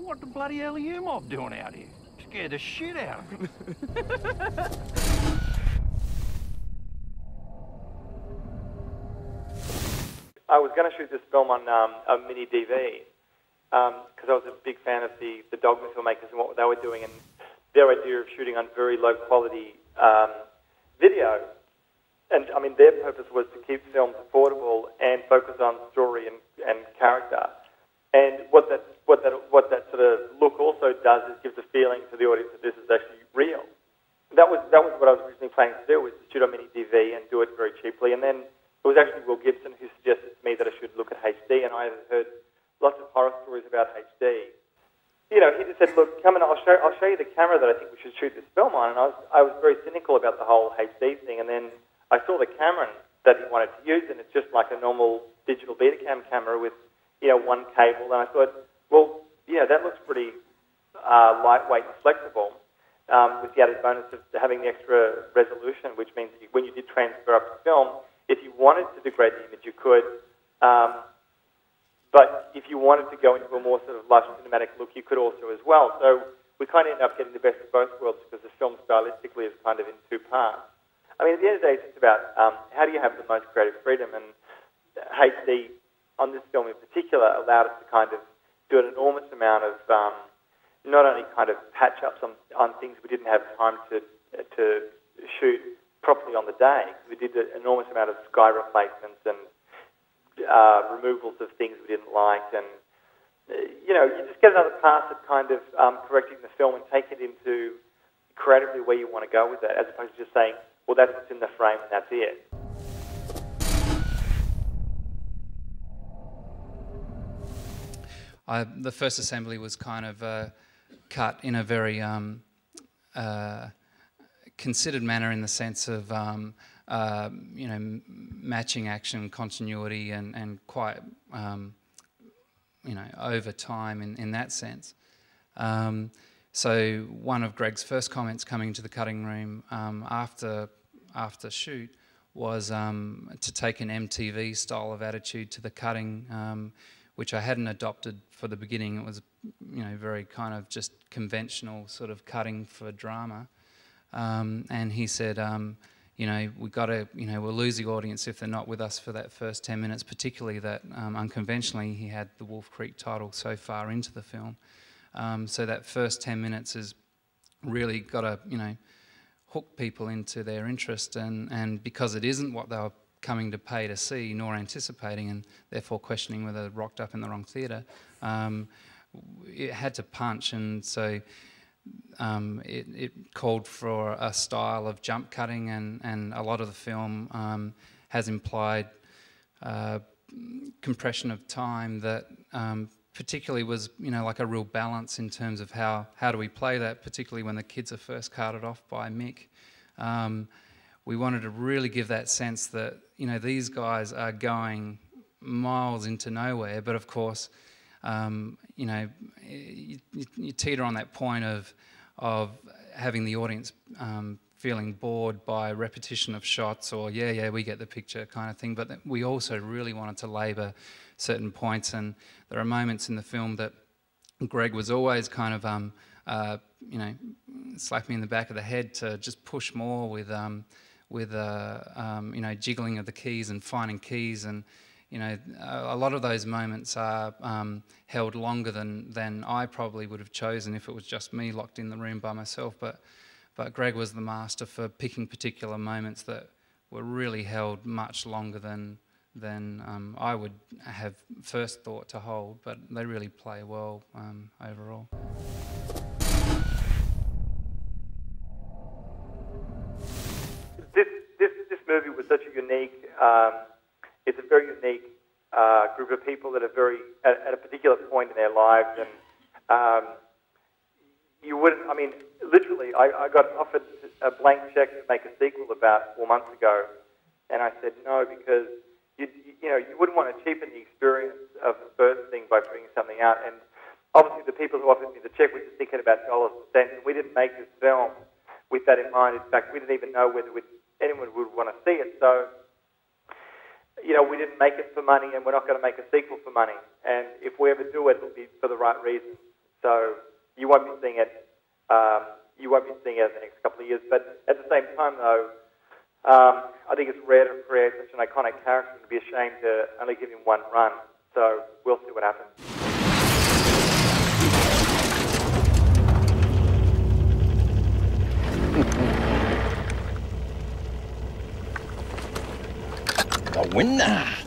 What the bloody hell are you mob doing out here? Scared the shit out of me. I was going to shoot this film on a mini DV because I was a big fan of the Dogma filmmakers and what they were doing, and their idea of shooting on very low quality video. And I mean, their purpose was to keep films affordable and focus on story and character. And what that sort of look also does is gives a feeling to the audience that this is actually real. That was what I was originally planning to do, was to shoot on mini DV and do it very cheaply. And then it was actually Will Gibson who suggested to me that I should look at HD, and I had heard lots of horror stories about HD. You know, he just said, "Look, come and I'll show you the camera that I think we should shoot this film on." And I was very cynical about the whole HD thing, and then I saw the camera that he wanted to use, and it's just like a normal digital Betacam camera with, you know, one cable. And I thought, well, yeah, that looks pretty lightweight and flexible, with the added bonus of having the extra resolution, which means that when you did transfer up to film, if you wanted to degrade the image, you could. But if you wanted to go into a more sort of lush cinematic look, you could also as well. So we kind of ended up getting the best of both worlds because the film stylistically is kind of in two parts. I mean, at the end of the day, it's just about how do you have the most creative freedom, and HD on this film in particular allowed us to kind of do an enormous amount of not only kind of patch-ups on things we didn't have time to shoot properly on the day. We did an enormous amount of sky replacements and removals of things we didn't like, and you know, you just get another pass at kind of correcting the film and take it into creatively where you want to go with it, as opposed to just saying, well, that's what's in the frame and that's it. The first assembly was kind of cut in a very considered manner, in the sense of you know, matching action continuity and quite you know, over time in that sense. So one of Greg's first comments coming to the cutting room after shoot was to take an MTV style of attitude to the cutting, which I hadn't adopted for the beginning. It was, you know, very kind of just conventional sort of cutting for drama. And he said, you know, we've got to, you know, we'll lose the audience if they're not with us for that first 10 minutes, particularly that unconventionally he had the Wolf Creek title so far into the film. So that first 10 minutes is really got to, you know, hook people into their interest, and because it isn't what they were coming to pay to see, nor anticipating, and therefore questioning whether they rocked up in the wrong theatre, it had to punch. And so it called for a style of jump cutting, and a lot of the film has implied compression of time that particularly was, you know, like a real balance in terms of how do we play that, particularly when the kids are first carted off by Mick. We wanted to really give that sense that, you know, these guys are going miles into nowhere, but of course, you know, you teeter on that point of having the audience feeling bored by repetition of shots, or yeah, we get the picture kind of thing. But we also really wanted to labour certain points, and there are moments in the film that Greg was always kind of, you know, slap me in the back of the head to just push more with you know, jiggling of the keys and finding keys, and you know, a lot of those moments are held longer than I probably would have chosen if it was just me locked in the room by myself. But Greg was the master for picking particular moments that were really held much longer than I would have first thought to hold, but they really play well overall. This movie was such a unique. It's a very unique group of people that are very at a particular point in their lives, and you wouldn't. I mean, literally, I got offered a blank check to make a sequel about 4 months ago, and I said no, because you know, you wouldn't want to cheapen the experience of the first thing by bringing something out. And obviously, the people who offered me the check were just thinking about dollars and cents, and we didn't make this film with that in mind. In fact, we didn't even know whether anyone would want to see it. So, you know, we didn't make it for money, and we're not going to make a sequel for money. And if we ever do it, it'll be for the right reasons. So you won't be seeing it. You won't be seeing it in the next couple of years. But at the same time, though, I think it's rare to create such an iconic character and to be ashamed to only give him one run. So we'll see what happens. The winner.